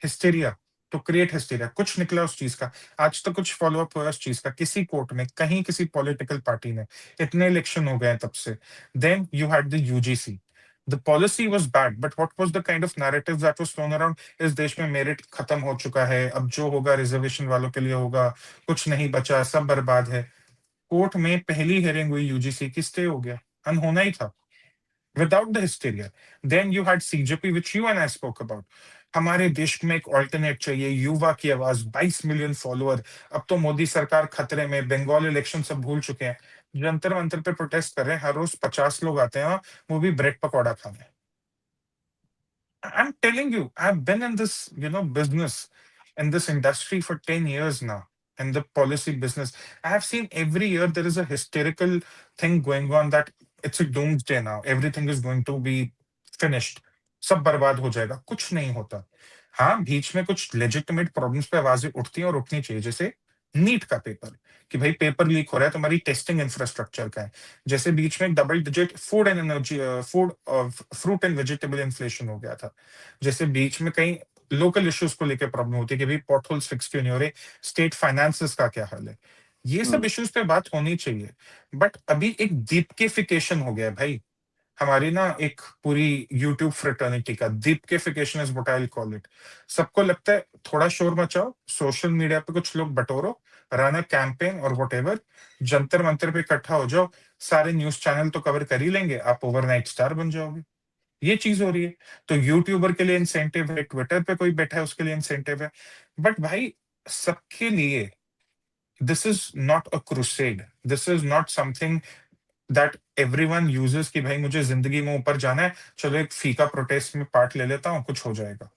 हिस्टेरिया टू क्रिएट हिस्टेरिया, कुछ निकला उस चीज का? आज तक कुछ फॉलो अप हुआ उस चीज का किसी कोर्ट में, कहीं किसी पॉलिटिकल पार्टी ने? इतने इलेक्शन हो गए हैं तब से। Then you had the UGC, the policy was bad, but what was the kind of narrative that was thrown around? इस देश में मेरिट खत्म हो चुका है, अब जो होगा रिजर्वेशन वालों के लिए होगा, कुछ नहीं बचा, सब बर्बाद है। कोर्ट में पहली हियरिंग हुई यूजीसी की, स्टे हो गया, अनहोना ही था without the hysteria। Then you had CJP, which you and I spoke about। हमारे देश में एक ऑल्टरनेट चाहिए, युवा की आवाज, 22 मिलियन फॉलोअर। अब तो मोदी सरकार खतरे में, बंगाल इलेक्शन सब भूल चुके हैं, जंतर मंतर पे प्रोटेस्ट कर रहे हैं, हर रोज 50 लोग आते हैं, वो भी ब्रेड पकौड़ा खाने। I'm telling you, I've been in this, business, in this industry for 10 years now, in the policy business. I have seen every year there is a hysterical thing going on that it's a doomsday now. Everything is going to be finished. सब बर्बाद हो जाएगा, कुछ नहीं होता। हाँ, बीच में कुछ लेजिटिमेट प्रॉब्लम्स पे आवाजें उठती हैं और उठनी चाहिए, जैसे नीट का पेपर, कि भाई पेपर लीक हो रहा है, तुम्हारी टेस्टिंग इंफ्रास्ट्रक्चर का है। जैसे बीच में double digit food and energy, food fruit and vegetable inflation हो गया था। जैसे बीच में कई लोकल इश्यूज को लेकर प्रॉब्लम होती है कि भाई पॉट होल्स फिक्स क्यों नहीं हो रहे, स्टेट फाइनेंसेस का क्या हाल है। ये सब इश्यूज पे बात होनी चाहिए। बट अभी एक दीपकिफिकेशन हो गया है भाई, हमारी ना एक पूरी यूट्यूब फ्रेटर्निटी का दीपकिफिकेशन is what I will call it. सबको लगता है थोड़ा शोर मचाओ, सोशल मीडिया पे कुछ लोग बटोरो, रन अ कैंपेन और वट, जंतर मंतर पे इकट्ठा हो जाओ, सारे न्यूज चैनल तो कवर कर ही लेंगे, आप ओवरनाइट स्टार बन जाओगे। ये चीज हो रही है। तो यूट्यूबर के लिए इंसेंटिव है, ट्विटर पे कोई बैठा है उसके लिए इंसेंटिव है। बट भाई, सबके लिए this is not a crusade, this is not something that everyone uses कि भाई मुझे जिंदगी में ऊपर जाना है, चलो एक फीका प्रोटेस्ट में पार्ट ले लेता हूँ, कुछ हो जाएगा।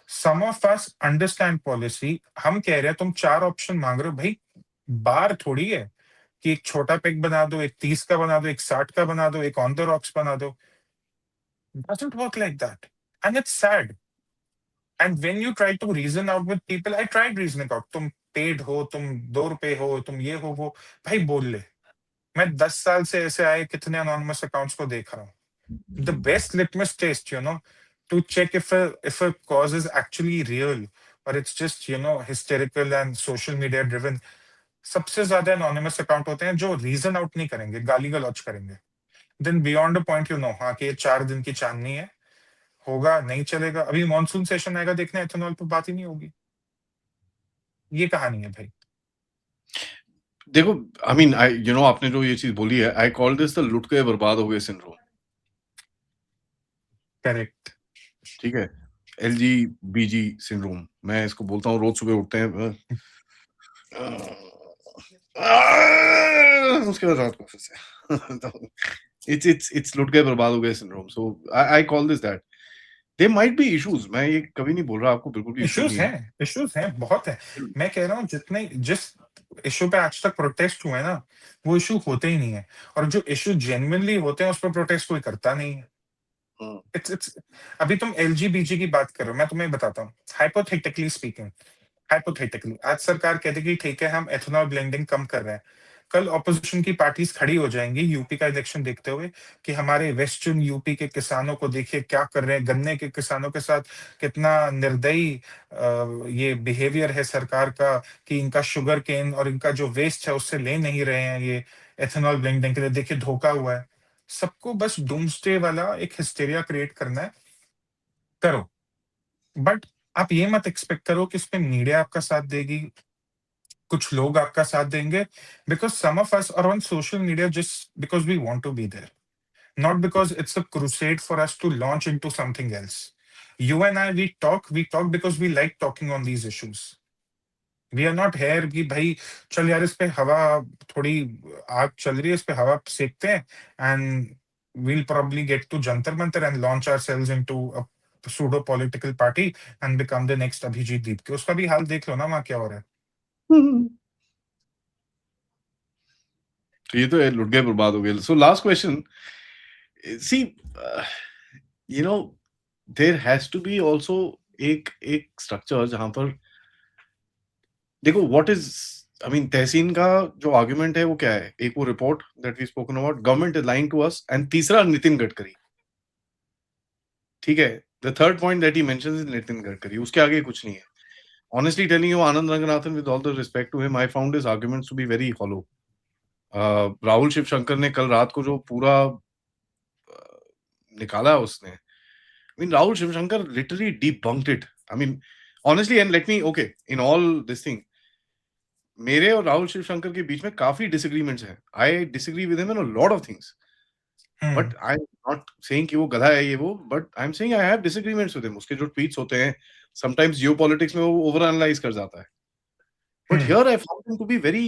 सम ऑफ अस अंडरस्टैंड पॉलिसी। हम कह रहे हैं तुम 4 ऑप्शन मांग रहे हो भाई, बार थोड़ी है कि एक छोटा पेग बना दो, एक 30 का बना दो, एक 60 का बना दो, एक ऑन द रॉक्स बना दो। Doesn't work like that, and it's sad. And when you try to reason out with people, I tried reasoning out, तुम पेड हो, तुम 2 रुपए हो, तुम ये हो वो, भाई बोल ले। मैं 10 साल से ऐसे आए कितने अनोनिमस अकाउंट्स को देख रहा हूँ। The best litmus test, to check if a cause is actually real or it's just, hysterical and social media driven। सबसे ज्यादा anonymous अकाउंट होते हैं जो रीजन आउट नहीं करेंगे, गाली गलौज करेंगे। देन बियॉन्ड अ पॉइंट, हाँ कि ये 4 दिन की चांदनी है, होगा नहीं चलेगा, अभी मॉनसून सेशन आएगा देखना, एथेनॉल पे बात ही नहीं होगी। ये कहानी है भाई। देखो, आई मीन, आपने जो ये चीज बोली है, आई कॉल दिस द लुट के बर्बाद हो गए सिंड्रोम। करेक्ट। ठीक है, LGBG सिंड्रोम, मैं इसको बोलता हूँ। रोज सुबह उठते हैं, उसके बाद रात को फिर से इट्स लुट के बर्बाद हो गए syndrome. So I call this that there might be issues. मैं ये कभी नहीं बोल रहा आपको बिल्कुल भी इश्यू नहीं है। इश्यूज हैं, बहुत है। मैं कह रहा हूँ जिस इशू पे आज तक प्रोटेस्ट हुए ना, वो इशू होते ही नहीं है। और जो इशू जेन्युइनली होते हैं उस पर प्रोटेस्ट कोई करता नहीं है। इट्स अभी तुम एलजीबीजी की बात कर रहे हो, मैं तुम्हें बताता हूँ, हाइपोथेटिकली स्पीकिंग, हाइपोथेटिकली आज सरकार कहती कि ठीक है हम एथेनॉल ब्लेंडिंग कम कर रहे हैं, कल ऑपोजिशन की पार्टीज खड़ी हो जाएंगी यूपी का इलेक्शन देखते हुए कि हमारे वेस्टर्न यूपी के किसानों को देखिए क्या कर रहे हैं, गन्ने के किसानों के साथ कितना निर्दयी ये बिहेवियर है सरकार का कि इनका शुगर केन और इनका जो वेस्ट है उससे ले नहीं रहे हैं ये एथेनॉल ब्लेंडिंग के लिए, देखिए धोखा हुआ है। सबको बस डूम्सडे वाला एक हिस्टेरिया क्रिएट करना है, करो, बट आप ये मत एक्सपेक्ट करो कि इसमें मीडिया आपका साथ देगी, कुछ लोग आपका साथ देंगे, because some of us are on social media just because we want to be there, not because it's a crusade for us to launch into something else. You and I, we talk because we like talking on these issues. We are not here कि भाई चल यार इस पे हवा थोड़ी आग चल रही है, इस पे हवा सेकते हैं, and we'll probably get to Jantar Mantar and launch ourselves into a pseudo political party and become the next Abhijit Deep के। उसका भी हाल देख लो ना वहाँ क्या हो रहा है। तो ये तो लुट गए, बर्बाद हो गए। So last question, see you know there has to be also एक एक स्ट्रक्चर जहां पर देखो what is, I mean Tahseen का जो आर्गुमेंट है वो क्या है, एक वो report that we spoken about, government is lying to us, and तीसरा नितिन गडकरी, ठीक है। The third point that he mentions is Nitin Gadkari, उसके आगे कुछ नहीं है। Honestly telling you, Anand Ranganathan, with all the respect to him, I found his arguments to be very hollow. Rahul Shivshankar ने कल रात को जो पूरा निकाला उसने, I mean, Rahul Shivshankar literally debunked it. I mean, honestly, and let me, okay, in all this thing, मेरे और राहुल शिवशंकर के बीच में काफी डिसएग्रीमेंट्स हैं। I disagree with him in a lot of things, but I am not saying कि वो गधा है ये वो, but I am saying I have disagreements with him. उसके जो ट्वीट्स होते हैं, समटाइम्स जियोपॉलिटिक्स में वो ओवर एनालाइज कर जाता है, but here I found him to be very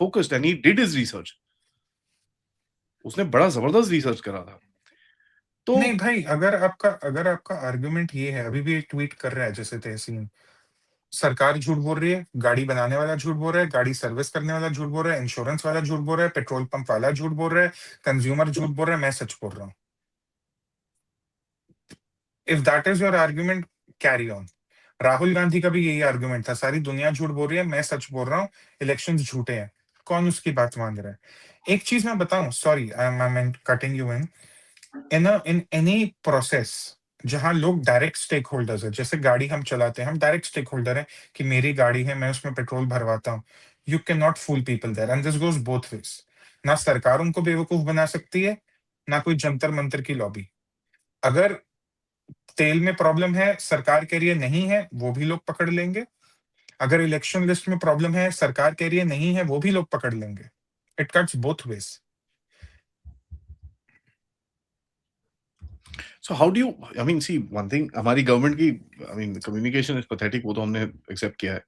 focused and he did his research. उसने बड़ा जबरदस्त रिसर्च करा था। तो नहीं भाई, अगर आपका आर्गुमेंट ये है, अभी भी एक ट्वीट कर रहा है जैसे तहसीन, सरकार झूठ बोल रही है, गाड़ी बनाने वाला झूठ बोल रहा है, गाड़ी सर्विस करने वाला झूठ बोल रहा है, इंश्योरेंस वाला झूठ बोल रहा है, पेट्रोल पंप वाला झूठ बोल रहा है, कंज्यूमर झूठ बोल रहा है, मैं सच बोल रहा हूँ। If that is your argument, carry on. Rahul Gandhi का भी यही आर्ग्यूमेंट था, सारी दुनिया झूठ बोल रही है, मैं सच बोल रहा हूँ, इलेक्शन झूठे हैं, कौन उसकी बात मान रहा है। एक चीज मैं बताऊं, sorry I am cutting you in any process जहां लोग डायरेक्ट स्टेक होल्डर्स है, जैसे गाड़ी हम चलाते हैं, हम डायरेक्ट स्टेक होल्डर है कि मेरी गाड़ी है, मैं उसमें पेट्रोल भरवाता हूँ। You can not fool people there, and this goes both ways. ना सरकार उनको बेवकूफ बना सकती है, ना कोई जंतर मंतर की लॉबी। अगर तेल में प्रॉब्लम है, सरकार कह रही है नहीं है, वो भी लोग पकड़ लेंगे। अगर इलेक्शन लिस्ट में प्रॉब्लम है, सरकार कह रही है नहीं है, वो भी लोग पकड़ लेंगे। It cuts both ways. So how do you, I mean, see, one thing, हमारी गवर्नमेंट की, I mean, communication is pathetic, वो तो हमने एक्सेप्ट किया है।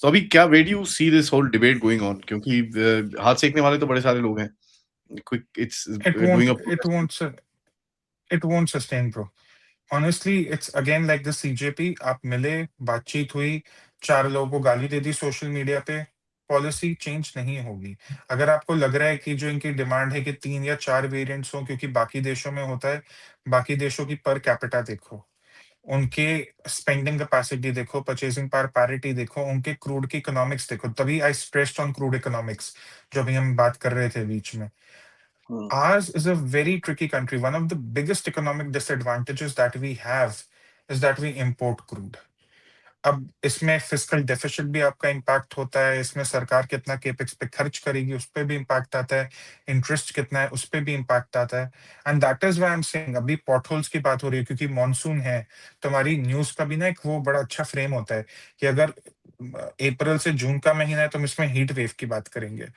तो अभी क्या, where do you see this whole debate going on? क्योंकि हाथ सेकने वाले तो बड़े सारे लोग हैं। Quick, it's It doing won't, a it protest. won't, it won't sustain, bro. Honestly it's again like the CJP, आप मिले, बातचीत हुई, चार लोगों को गाली दे दी सोशल मीडिया पे, पॉलिसी चेंज नहीं होगी। अगर आपको लग रहा है कि जो इनकी डिमांड है कि 3 या 4 वेरिएंट्स हो क्योंकि बाकी देशों में होता है, बाकी देशों की पर कैपिटा देखो, उनके स्पेंडिंग कैपेसिटी देखो, परचेसिंग पावर पैरिटी देखो, उनके क्रूड की इकोनॉमिक्स देखो, तभी आई स्ट्रेस्ड ऑन क्रूड इकोनॉमिक्स जो अभी हम बात कर रहे थे बीच में। Ours is a very tricky country. One of the biggest economic disadvantages that we have is that we import crude. अब इसमें फिस्कल डेफिसिट भी आपका इम्पैक्ट होता है, इसमें सरकार कितना केपेक्स पे खर्च करेगी उस पे भी इम्पैक्ट आता है, इंटरेस्ट कितना है उस पे भी इम्पैक्ट आता है। And that is why I am saying, अभी पॉट होल्स की बात हो रही है क्योंकि मॉनसून है, तो हमारी न्यूज का भी ना एक वो बड़ा अच्छा फ्रेम होता है कि अगर अप्रैल से जून का महीना है तो हम इसमें हीट वेव की बात करेंगे,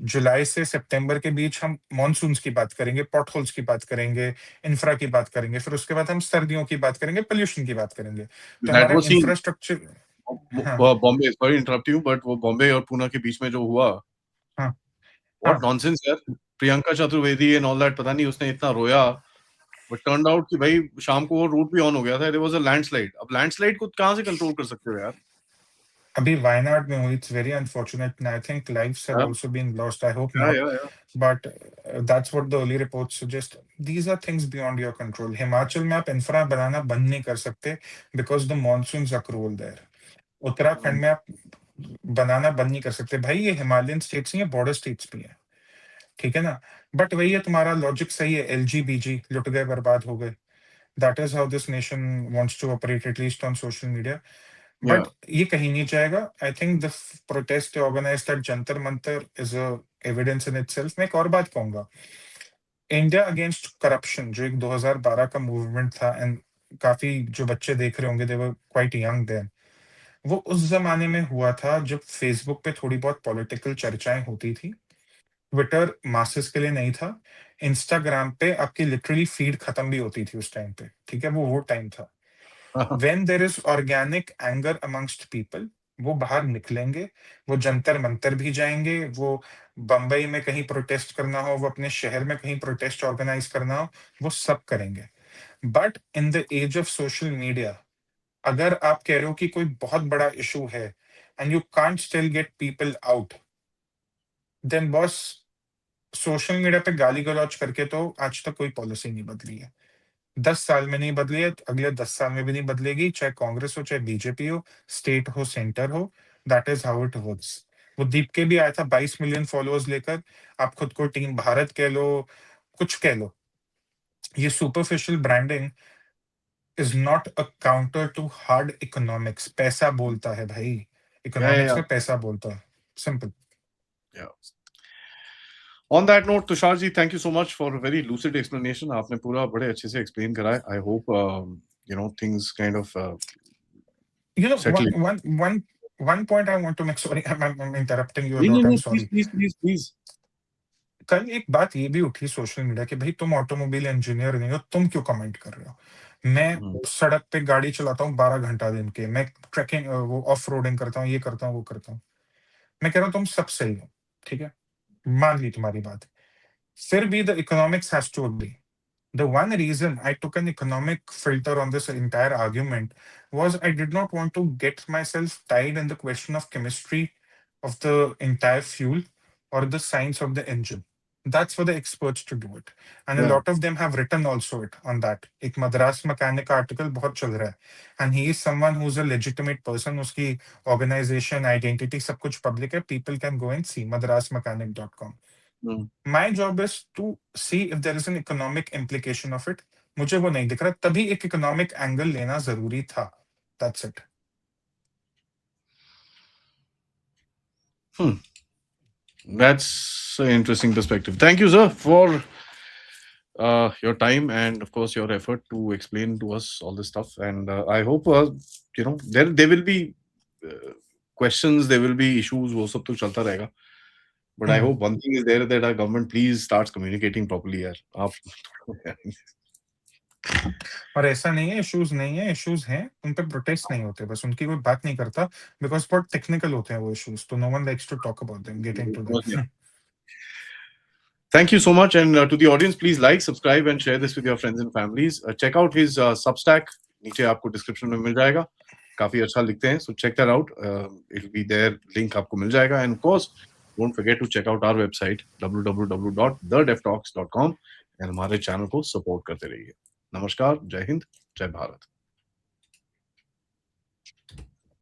जुलाई से सितंबर के बीच हम मॉनसून्स की बात करेंगे, पॉटहोल्स की बात करेंगे, इंफ्रा की बात करेंगे, फिर उसके बाद हम सर्दियों की बात करेंगे, पोल्यूशन की बात करेंगे। तो That हमारा was seen, इंफ्रास्ट्रक्चर। हाँ Bombay, sorry interrupt you, but वो बॉम्बे और पुणे के बीच में जो हुआ, हाँ व्हाट हाँ। नॉनसेंस यार। Priyanka Chaturvedi and all that, पता नहीं उसने इतना रोया, बट टर्न्ड आउट कि भाई शाम को वो रूट भी ऑन हो गया था, देयर वाज अ लैंडस्लाइड। अब लैंडस्लाइड को कहां से कंट्रोल कर सकते हो यार। अभी वायनाड में हुई, it's very unfortunate and I think lives have also been lost, I hope not, yeah but that's what the early reports suggest. These are things beyond your control. Himachal में आप इंफ्रा बनाना बंद नहीं कर सकते because the monsoons are cruel there. Uttarakhand में आप बनाना बंद नहीं कर सकते भाई। ये हिमालयन स्टेट्स नहीं है, बॉर्डर स्टेट्स भी है, ठीक है ना। बट वही है, तुम्हारा लॉजिक सही है, LGBG लुट गए, बर्बाद हो गए। That is how this nation wants to operate, at least on social media. Yeah. But ये कहीं नहीं जाएगा। I think the protest organised at Jantar Mantar is a evidence in itself. मैं एक और बात कहूंगा, इंडिया अगेंस्ट करप्शन जो एक 2012 का मूवमेंट था, एंड काफी जो बच्चे देख रहे होंगे, दे वर क्वाइट यंग देन, वो उस जमाने में हुआ था जब फेसबुक पे थोड़ी बहुत पॉलिटिकल चर्चाएं होती थी। ट्विटर मासेस के लिए नहीं था। इंस्टाग्राम पे आपकी लिटरली फीड खत्म भी होती थी उस टाइम पे, ठीक है, वो टाइम था। When there is organic anger amongst people, वो बाहर निकलेंगे, वो जंतर मंतर भी जाएंगे, वो बंबई में कहीं प्रोटेस्ट करना हो, वो अपने शहर में कहीं प्रोटेस्ट ऑर्गेनाइज करना हो, वो सब करेंगे। But in the age of social media, अगर आप कह रहे हो कि कोई बहुत बड़ा इशू है and you can't still get people out, then boss, social media पे गाली गलौज करके तो आज तक कोई पॉलिसी नहीं बदली है। 10 साल में नहीं बदली है, अगले 10 साल में भी नहीं बदलेगी, चाहे कांग्रेस हो चाहे बीजेपी हो, स्टेट हो सेंटर हो। That is how it works. वो दीप के भी आया था 22 मिलियन फॉलोअर्स लेकर। आप खुद को टीम भारत कह लो, कुछ कह लो, ये superficial branding is not a counter to hard economics. पैसा बोलता है भाई, Yeah, yeah, इकोनॉमिक्स yeah. में पैसा बोलता है, simple. Yeah. On that note, Tushar ji, thank you so much for a very lucid explanation. आपने पूरा बड़े अच्छे से explain करा है. I hope things kind of You know, settle. one point I want to make. Sorry, I'm interrupting you a नहीं नहीं lot. I'm नहीं, please sorry. please please please. कल एक बात ये भी उठी सोशल मीडिया की, भाई तुम ऑटोमोबाइल इंजीनियर नहीं हो, तुम क्यों कमेंट कर रहे हो? मैं Hmm. सड़क पे गाड़ी चलाता हूँ 12 घंटा दिन के, मैं ट्रैकिंग, वो ऑफ रोडिंग करता हूँ, ये करता हूँ, वो करता हूँ। मैं कह रहा हूँ तुम सब सही हो, ठीक है, मान ली तुम्हारी बात। फिर भी the economics has to agree. The one reason I took an economic filter on this entire argument was I did not want to get myself tied in the question of chemistry of the entire fuel or the science of the engine. That's for the experts to do it. And a Yeah. lot of them have written also it on that. एक Madras mechanic article बहुत चल रहा है. And he is someone who's a legitimate person. उसकी organization, identity सब कुछ public है. People can go and see madrasmechanic.com. Hmm. My job is to see if there is an economic implication of it. मुझे वो नहीं दिख रहा, तभी एक इकोनॉमिक एंगल लेना जरूरी था। That's it. That's an interesting perspective. Thank you, sir, for your time and of course your effort to explain to us all this stuff. And I hope there will be questions, there will be issues. वो सब तो चलता रहेगा. But I hope one thing is there, that our government please starts communicating properly. यार आप और ऐसा नहीं है इश्यूज नहीं है, इश्यूज हैं, उन पे प्रोटेस्ट नहीं होते, बस उनकी कोई बात नहीं करता, बिकॉज बहुत टेक्निकल होते हैं वो इश्यूज, तो no one likes to talk about them, get into that. Thank you so much. And to the audience, please like, subscribe, and share this with your friends and families. Check out his Substack. नीचे आपको description में मिल जाएगा. काफी अच्छा लिखते हैं. So check that out. It'll be there. Link आपको मिल जाएगा. And of course, don't forget to check out our website www.thedeftalks.com and हमारे चैनल को सपोर्ट करते रहिए. नमस्कार, जय हिंद, जय भारत.